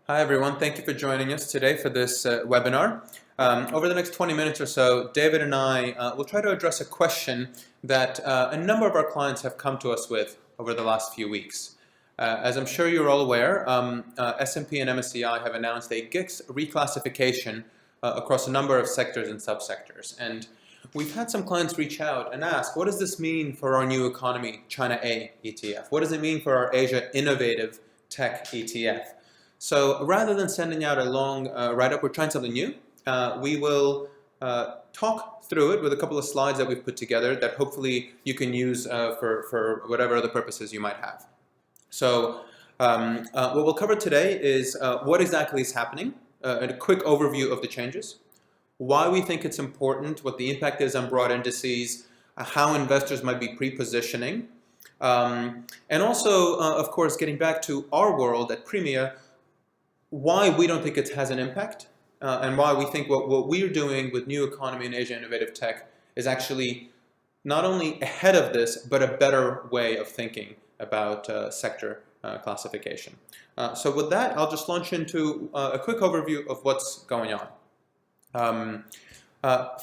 Hi everyone, thank you for joining us today for this webinar. Over the next 20 minutes or so, David and I will try to address a question that a number of our clients have come to us with over the last few weeks. As I'm sure you're all aware, S&P and MSCI have announced a GICS reclassification across a number of sectors and subsectors. And we've had some clients reach out and ask, what does this mean for our new economy, China A ETF? What does it mean for our Asia Innovative Tech ETF? So rather than sending out a long write-up, we're trying something new. We will talk through it with a couple of slides that we've put together that hopefully you can use for whatever other purposes you might have. So what we'll cover today is what exactly is happening, a quick overview of the changes, why we think it's important, what the impact is on broad indices, how investors might be pre-positioning, and also, of course, getting back to our world at Premia, why we don't think it has an impact, and why we think what we're doing with New Economy and Asia Innovative Tech is actually not only ahead of this, but a better way of thinking about sector classification. So with that, I'll just launch into a quick overview of what's going on.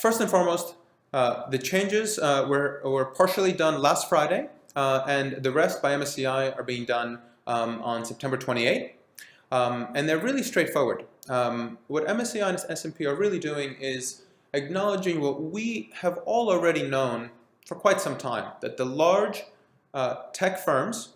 First and foremost, the changes were partially done last Friday, and the rest by MSCI are being done on September 28th. And they're really straightforward. What MSCI and S&P are really doing is acknowledging what we have all already known for quite some time, that the large tech firms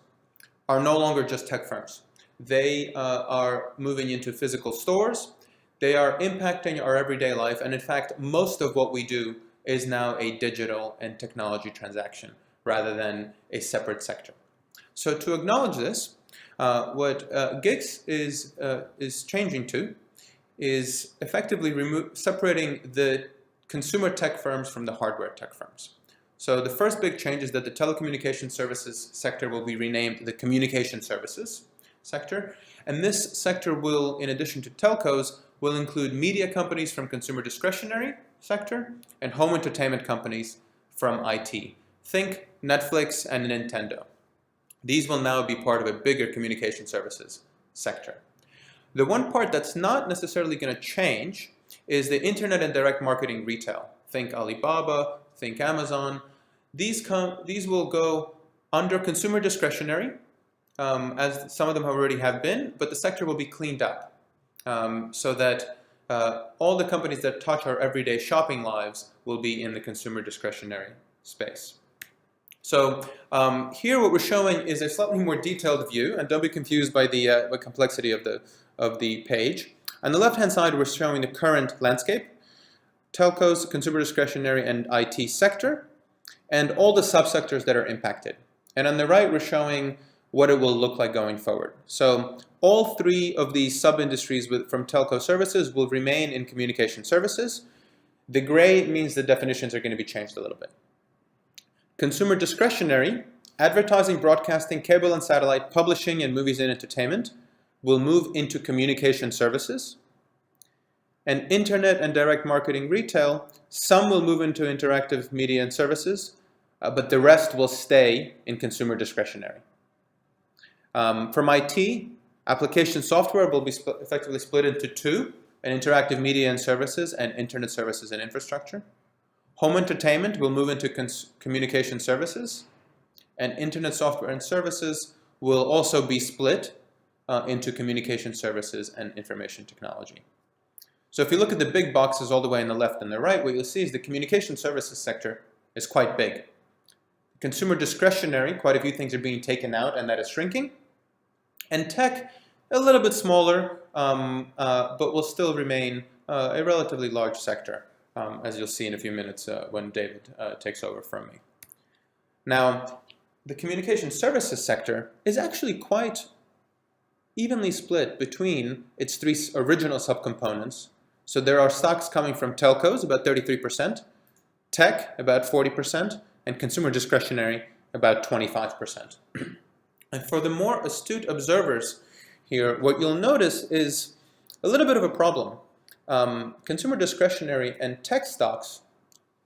are no longer just tech firms. They are moving into physical stores. They are impacting our everyday life. And in fact, most of what we do is now a digital and technology transaction rather than a separate sector. So to acknowledge this, what GICS is changing to is effectively separating the consumer tech firms from the hardware tech firms. So the first big change is that the telecommunication services sector will be renamed the communication services sector. And this sector will, in addition to telcos, will include media companies from consumer discretionary sector and home entertainment companies from IT. Think Netflix and Nintendo. These will now be part of a bigger communication services sector. The one part that's not necessarily going to change is the internet and direct marketing retail. Think Alibaba, think Amazon. These will go under consumer discretionary, as some of them already have been, but the sector will be cleaned up so that all the companies that touch our everyday shopping lives will be in the consumer discretionary space. So here what we're showing is a slightly more detailed view, and don't be confused by the complexity of the page. On the left-hand side, we're showing the current landscape, telcos, consumer discretionary, and IT sector, and all the subsectors that are impacted. And on the right, we're showing what it will look like going forward. So all three of these sub-industries from telco services will remain in communication services. The gray means the definitions are going to be changed a little bit. Consumer discretionary, advertising, broadcasting, cable and satellite, publishing, and movies and entertainment will move into communication services. And internet and direct marketing retail, some will move into interactive media and services, but the rest will stay in consumer discretionary. From IT, application software will be effectively split into two, an interactive media and services and internet services and infrastructure. Home entertainment will move into communication services, and internet software and services will also be split into communication services and information technology. So if you look at the big boxes all the way on the left and the right, what you'll see is the communication services sector is quite big. Consumer discretionary, quite a few things are being taken out, and that is shrinking. And tech, a little bit smaller, but will still remain a relatively large sector. As you'll see in a few minutes when David takes over from me. Now, the communication services sector is actually quite evenly split between its three original subcomponents. So there are stocks coming from telcos, about 33%, tech, about 40%, and consumer discretionary, about 25%. And for the more astute observers here, what you'll notice is a little bit of a problem. Consumer discretionary and tech stocks,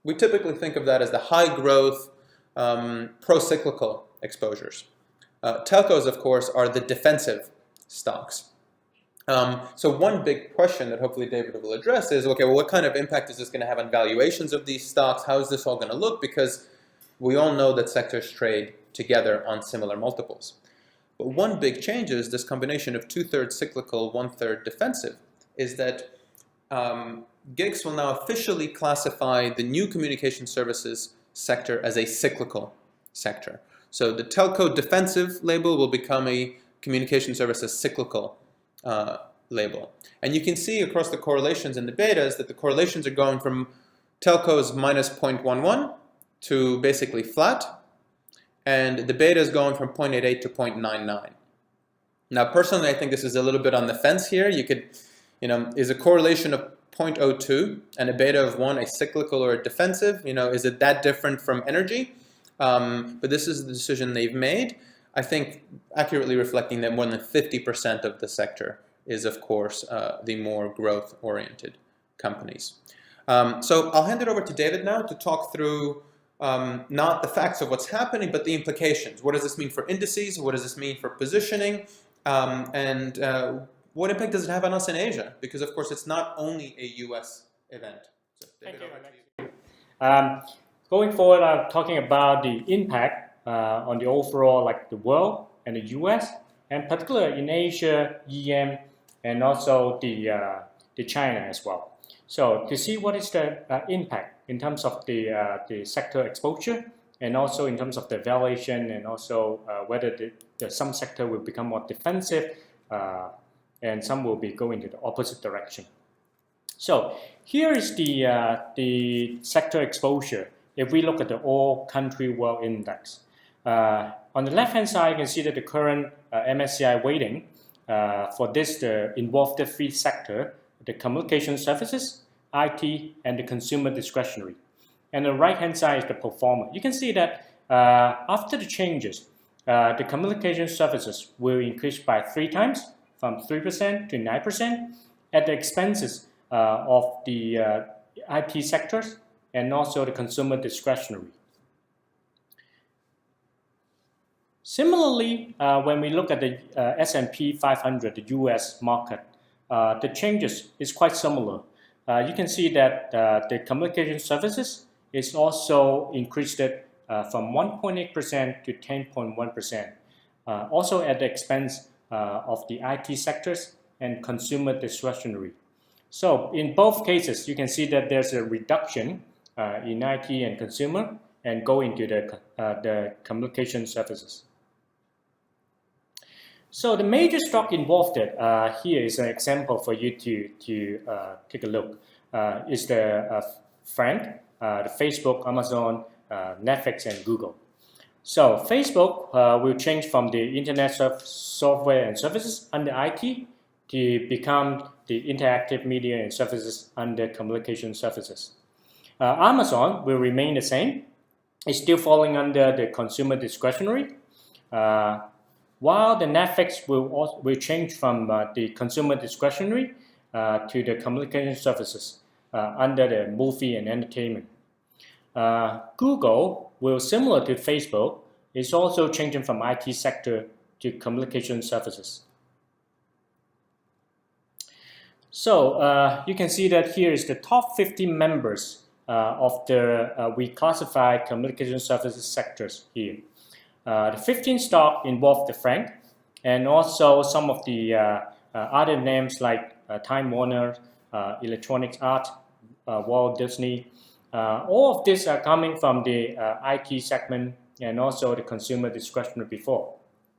we typically think of that as the high growth, pro-cyclical exposures. Telcos, of course, are the defensive stocks. So one big question that hopefully David will address is, okay, well, what kind of impact is this going to have on valuations of these stocks? How is this all going to look? Because we all know that sectors trade together on similar multiples. But one big change is this combination of 2/3 cyclical, 1/3 defensive, is that GICS will now officially classify the new communication services sector as a cyclical sector. So the telco defensive label will become a communication services cyclical label. And you can see across the correlations and the betas that the correlations are going from telcos minus 0.11 to basically flat, and the beta is going from 0.88 to 0.99. Now, personally, I think this is a little bit on the fence here. You could, is a correlation of 0.02 and a beta of 1 a cyclical or a defensive? Is it that different from energy? But this is the decision they've made. I think accurately reflecting that more than 50% of the sector is, of course, the more growth-oriented companies. So I'll hand it over to David now to talk through not the facts of what's happening, but the implications. What does this mean for indices? What does this mean for positioning? And what impact does it have on us in Asia? Because, of course, it's not only a US event. So, David, over to you. Going forward, I'm talking about the impact on the overall, like the world and the US, and particularly in Asia, EM, and also the China as well. So to see what is the impact in terms of the sector exposure, and also in terms of the valuation, and also whether some sector will become more defensive, and some will be going to the opposite direction. So here is the sector exposure. If we look at the all country world index, on the left hand side, you can see that the current MSCI weighting for this involved the three sector: the communication services, IT, and the consumer discretionary. And the right hand side is the performer. You can see that after the changes, the communication services will increase by 3 times, from 3% to 9%, at the expenses of the IT sectors and also the consumer discretionary. Similarly, when we look at the S&P 500, the US market, the changes is quite similar. You can see that the communication services is also increased from 1.8% to 10.1%, also at the expense of the IT sectors and consumer discretionary. So in both cases, you can see that there's a reduction in IT and consumer and going to the communication services. So the major stock involved here is an example for you to take a look. Is the Frank, the Facebook, Amazon, Netflix, and Google. So Facebook will change from the Internet software and services under IT to become the interactive media and services under communication services. Amazon will remain the same. It's still falling under the consumer discretionary, while the Netflix will change from the consumer discretionary to the communication services under the movie and entertainment. Google will, similar to Facebook, is also changing from IT sector to communication services. So you can see that here is the top 50 members of the we classify communication services sectors here. The 15 stock involve the Frank, and also some of the other names like Time Warner, Electronic Arts, Walt Disney. All of these are coming from the IT segment and also the consumer discretionary before.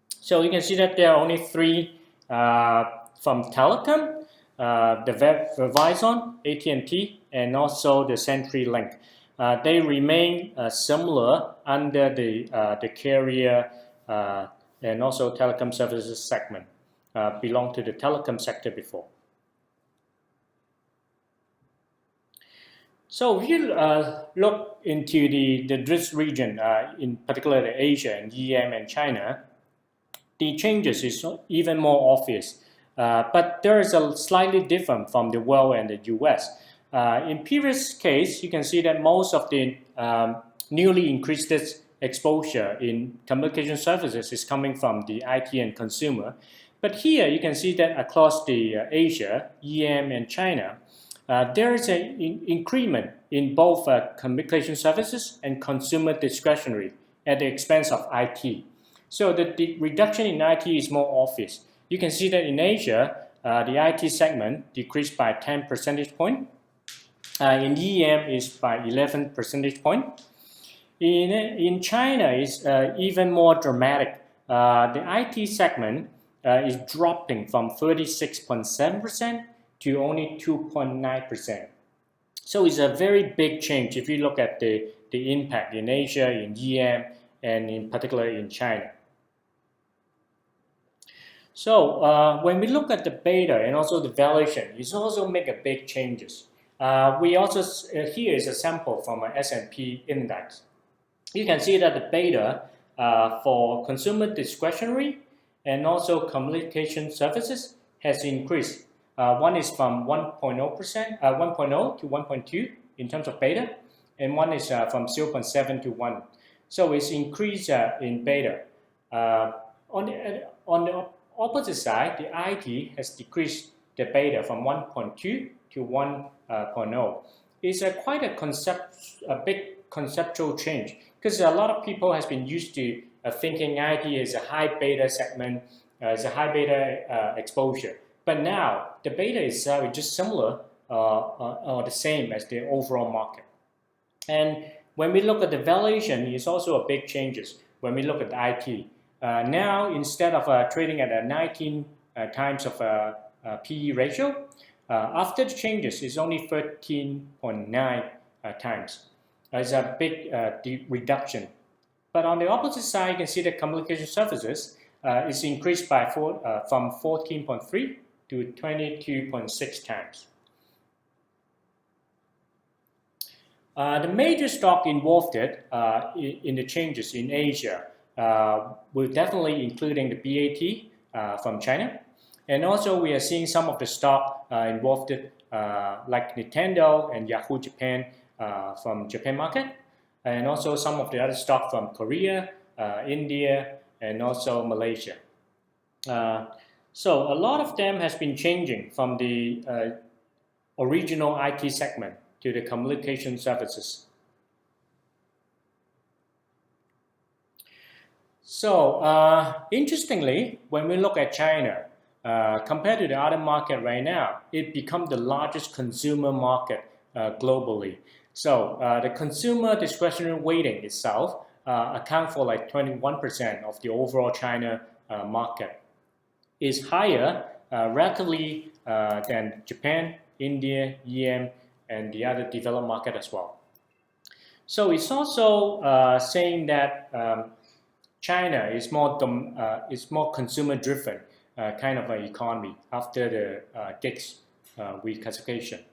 So you can see that there are only 3 from telecom, the Verizon, AT&T, and also the CenturyLink. They remain similar under the carrier and also telecom services segment, belong to the telecom sector before. So if you look into this region, in particular Asia and EM and China, the changes is even more obvious. But there is a slightly different from the world and the US. In previous case, you can see that most of the newly increased exposure in communication services is coming from the IT and consumer. But here you can see that across the Asia, EM, and China, there is an increment in both communication services and consumer discretionary at the expense of IT. So the reduction in IT is more obvious. You can see that in Asia, the IT segment decreased by 10 percentage points. In EM is by 11 percentage points. In China, it's even more dramatic. The IT segment is dropping from 36.7% to only 2.9%. So it's a very big change if you look at the impact in Asia, in EM, and in particular in China. So when we look at the beta and also the valuation, it's also make a big changes. We also, here is a sample from an S&P index. You can see that the beta for consumer discretionary and also communication services has increased. One is from 1.0% to 1.2 in terms of beta, and one is from 0.7 to 1. So it's increased in beta. On the opposite side, the IT has decreased the beta from 1.2 to 1.0. It's quite a big conceptual change, because a lot of people has been used to thinking IT is a high beta segment, is a high beta exposure. But now the beta is just similar or the same as the overall market. And when we look at the valuation, it's also a big changes. When we look at the IT, now instead of trading at a 19 times of PE ratio, after the changes, it's only 13.9 times. It's a big reduction. But on the opposite side, you can see that communication services is increased by from 14.3 to 22.6 times. The major stock involved in the changes in Asia will definitely including the BAT from China. And also we are seeing some of the stock involved like Nintendo and Yahoo Japan from Japan market. And also some of the other stock from Korea, India, and also Malaysia. So a lot of them has been changing from the original IT segment to the communication services. So interestingly, when we look at China, compared to the other market right now, it becomes the largest consumer market globally. So the consumer discretionary weighting itself account for like 21% of the overall China market. Is higher relatively than Japan, India, EM, and the other developed market as well. So it's also saying that China is more consumer-driven kind of an economy after the GICS reclassification.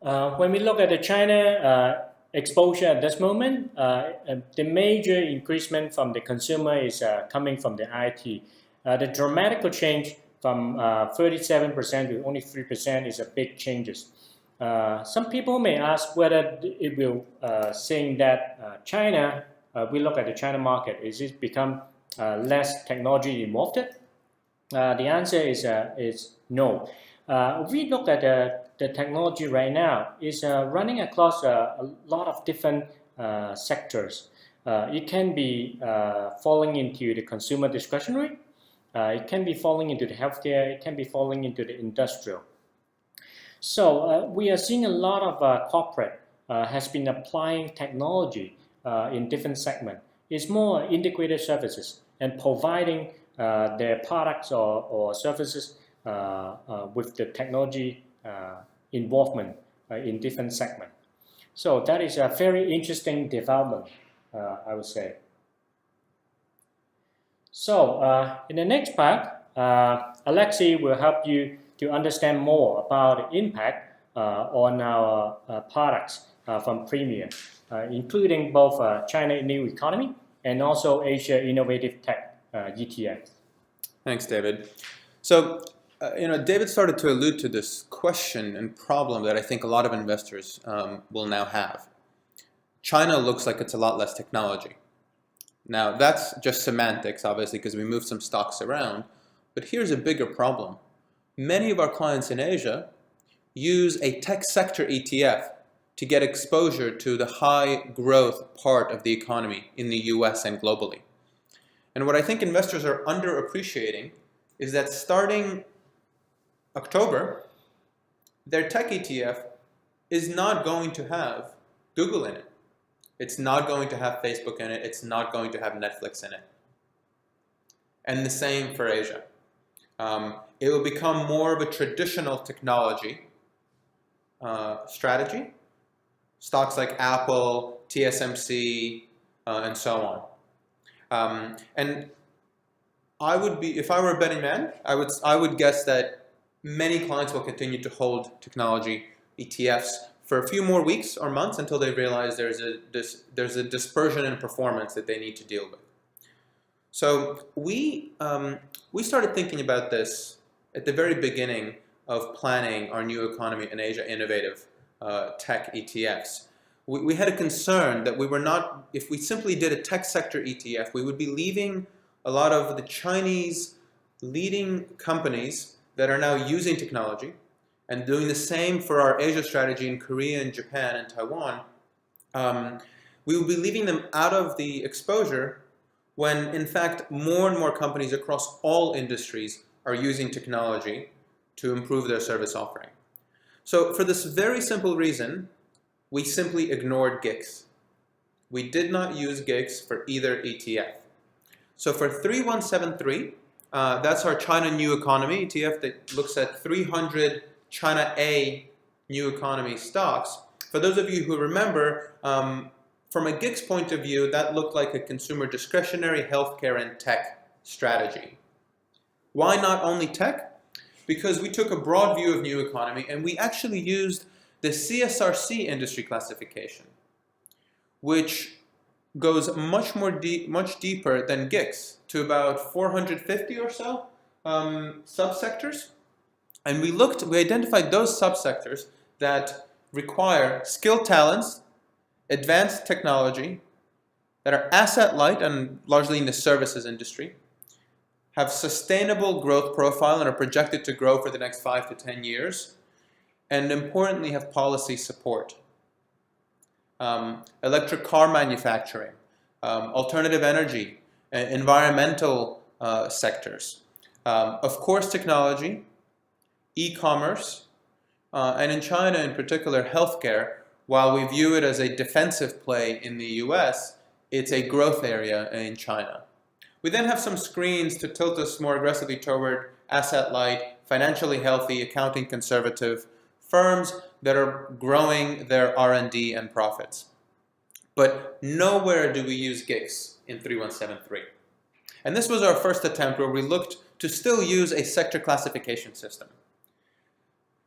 When we look at the China exposure at this moment, the major increasement from the consumer is coming from the IT. The dramatic change from 37% to only 3% is a big changes. Some people may ask whether it will saying that China, we look at the China market, is it become less technology involved? The answer is no. If we look at the technology right now, is running across a lot of different sectors. It can be falling into the consumer discretionary, it can be falling into the healthcare, it can be falling into the industrial. So we are seeing a lot of corporate has been applying technology in different segments. It's more integrated services and providing their products or services with the technology involvement in different segments. So that is a very interesting development, I would say. So in the next part, Alexei will help you to understand more about the impact on our products from Premia, including both China New Economy and also Asia Innovative Tech ETF. Thanks, David. So, David started to allude to this question and problem that I think a lot of investors will now have. China looks like it's a lot less technology. Now, that's just semantics, obviously, because we moved some stocks around. But here's a bigger problem. Many of our clients in Asia use a tech sector ETF to get exposure to the high growth part of the economy in the US and globally. And what I think investors are underappreciating is that starting October, their tech ETF is not going to have Google in it. It's not going to have Facebook in it. It's not going to have Netflix in it. And the same for Asia. It will become more of a traditional technology strategy. Stocks like Apple, TSMC, and so on. And I would be, if I were a betting man, I would guess that many clients will continue to hold technology ETFs for a few more weeks or months until they realize there's a dispersion in performance that they need to deal with. So we started thinking about this at the very beginning of planning our new economy in Asia innovative tech ETFs. We had a concern that we were not, if we simply did a tech sector ETF, we would be leaving a lot of the Chinese leading companies that are now using technology and doing the same for our Asia strategy in Korea and Japan and Taiwan. We will be leaving them out of the exposure when, in fact, more and more companies across all industries are using technology to improve their service offering. So for this very simple reason, we simply ignored GICS. We did not use GICS for either ETF. So for 3173, that's our China New Economy ETF that looks at 300 China A New Economy stocks. For those of you who remember, from a GICS point of view, that looked like a consumer discretionary, healthcare, and tech strategy. Why not only tech? Because we took a broad view of new economy and we actually used the CSRC industry classification, which goes much deeper than GICS to about 450 or so subsectors. And we identified those subsectors that require skilled talents, advanced technology, that are asset light and largely in the services industry, have sustainable growth profile and are projected to grow for the next 5 to 10 years, and importantly have policy support. Electric car manufacturing, alternative energy, environmental sectors, of course technology, e-commerce, and in China in particular healthcare. While we view it as a defensive play in the US, it's a growth area in China. We then have some screens to tilt us more aggressively toward asset light, financially healthy, accounting conservative firms that are growing their R&D and profits. But nowhere do we use GICS in 3173. And this was our first attempt where we looked to still use a sector classification system.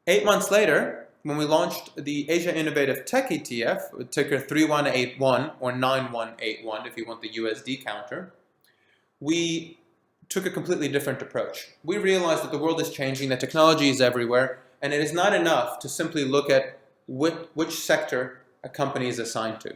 8 months later, when we launched the Asia Innovative Tech ETF, with ticker 3181 or 9181 if you want the USD counter, we took a completely different approach. We realized that the world is changing, that technology is everywhere, and it is not enough to simply look at which sector a company is assigned to.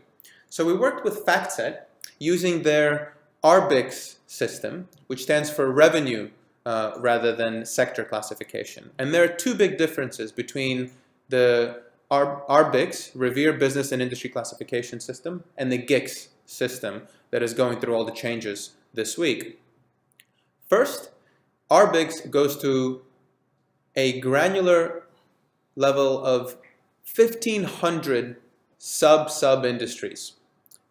So we worked with FactSet using their RBICS system, which stands for revenue rather than sector classification. And there are two big differences between the RBICS, Revere Business and Industry Classification System, and the GICS system that is going through all the changes this week. First, RBICS goes to a granular level of 1,500 sub-industries.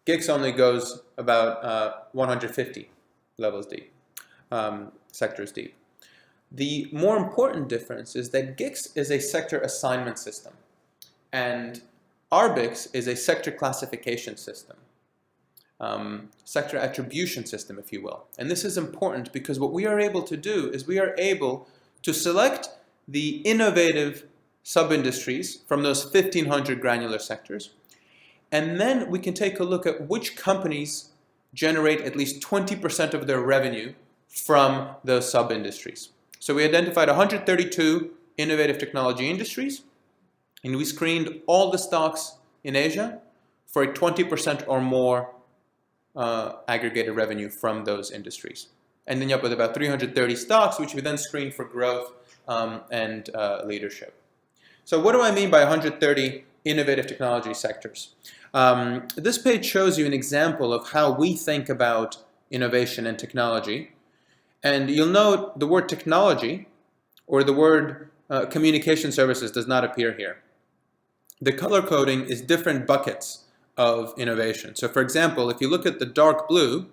GICS only goes about 150 levels deep, sectors deep. The more important difference is that GICS is a sector assignment system, and RBICS is a sector classification system, sector attribution system, if you will. And this is important because what we are able to do is we are able to select the innovative sub-industries from those 1,500 granular sectors, and then we can take a look at which companies generate at least 20% of their revenue from those sub-industries. So we identified 132 innovative technology industries, and we screened all the stocks in Asia for a 20% or more aggregated revenue from those industries. Ending up with about 330 stocks, which we then screen for growth and leadership. So what do I mean by 130 innovative technology sectors? This page shows you an example of how we think about innovation and technology. And you'll note the word technology or the word communication services does not appear here. The color coding is different buckets of innovation. So for example, if you look at the dark blue,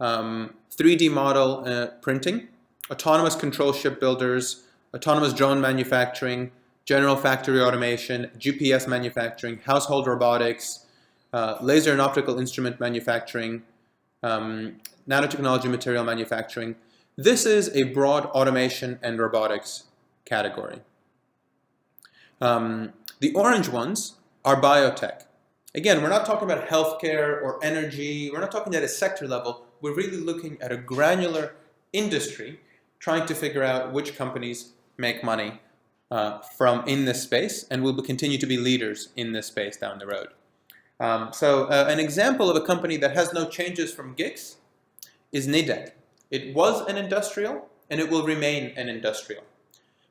3D model printing, autonomous control shipbuilders, autonomous drone manufacturing, general factory automation, GPS manufacturing, household robotics, laser and optical instrument manufacturing, nanotechnology material manufacturing. This is a broad automation and robotics category. The orange ones are biotech. Again, we're not talking about healthcare or energy. We're not talking at a sector level. We're really looking at a granular industry, trying to figure out which companies make money from in this space and will continue to be leaders in this space down the road. An example of a company that has no changes from GICS is Nidec. It was an industrial and it will remain an industrial.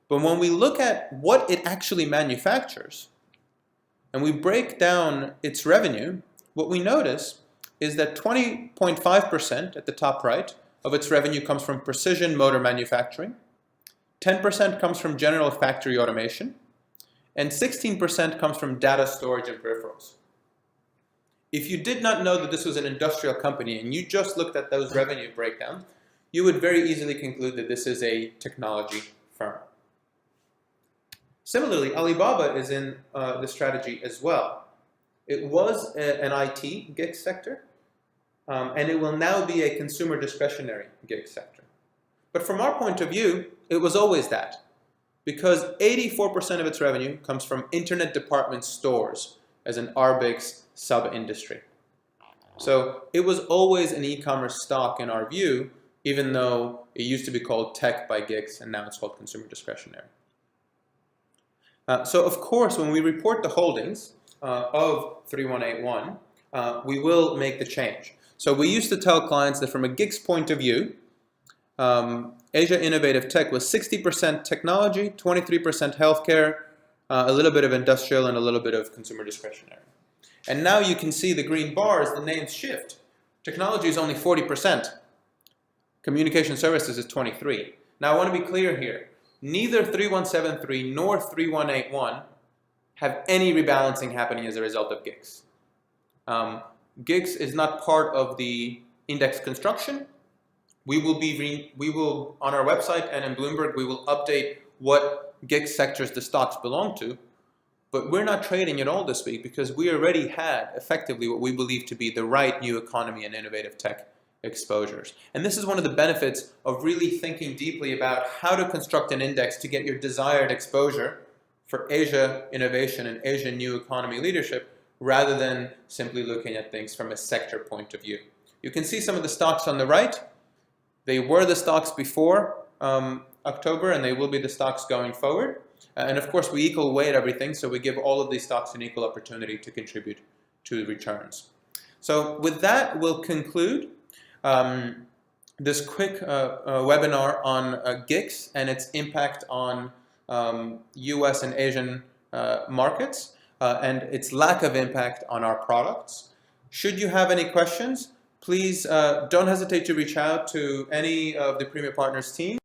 But when we look at what it actually manufactures and we break down its revenue, what we notice is that 20.5% at the top right of its revenue comes from precision motor manufacturing, 10% comes from general factory automation, and 16% comes from data storage and peripherals. If you did not know that this was an industrial company and you just looked at those revenue breakdowns, you would very easily conclude that this is a technology firm. Similarly, Alibaba is in the strategy as well. It was an IT GICS sector, and it will now be a consumer discretionary GICS sector. But from our point of view, it was always that, because 84% of its revenue comes from internet department stores as an RBICS sub-industry. So it was always an e-commerce stock in our view, even though it used to be called tech by GICS and now it's called consumer discretionary. So of course, when we report the holdings of 3181, we will make the change. So we used to tell clients that from a GICS point of view, Asia Innovative Tech was 60% technology, 23% healthcare, a little bit of industrial, and a little bit of consumer discretionary. And now you can see the green bars, the names shift. Technology is only 40%. Communication services is 23%. Now I want to be clear here. Neither 3173 nor 3181 have any rebalancing happening as a result of GICS. GICS is not part of the index construction. We will on our website and in Bloomberg, we will update what GICS sectors the stocks belong to, but we're not trading at all this week because we already had effectively what we believe to be the right new economy and innovative tech exposures. And this is one of the benefits of really thinking deeply about how to construct an index to get your desired exposure for Asia innovation and Asia new economy leadership, rather than simply looking at things from a sector point of view. You can see some of the stocks on the right. They were the stocks before October, and they will be the stocks going forward. And of course, we equal weight everything, so we give all of these stocks an equal opportunity to contribute to returns. So with that, we'll conclude this quick webinar on GICS and its impact on US and Asian markets and its lack of impact on our products. Should you have any questions, please don't hesitate to reach out to any of the Premia Partners team.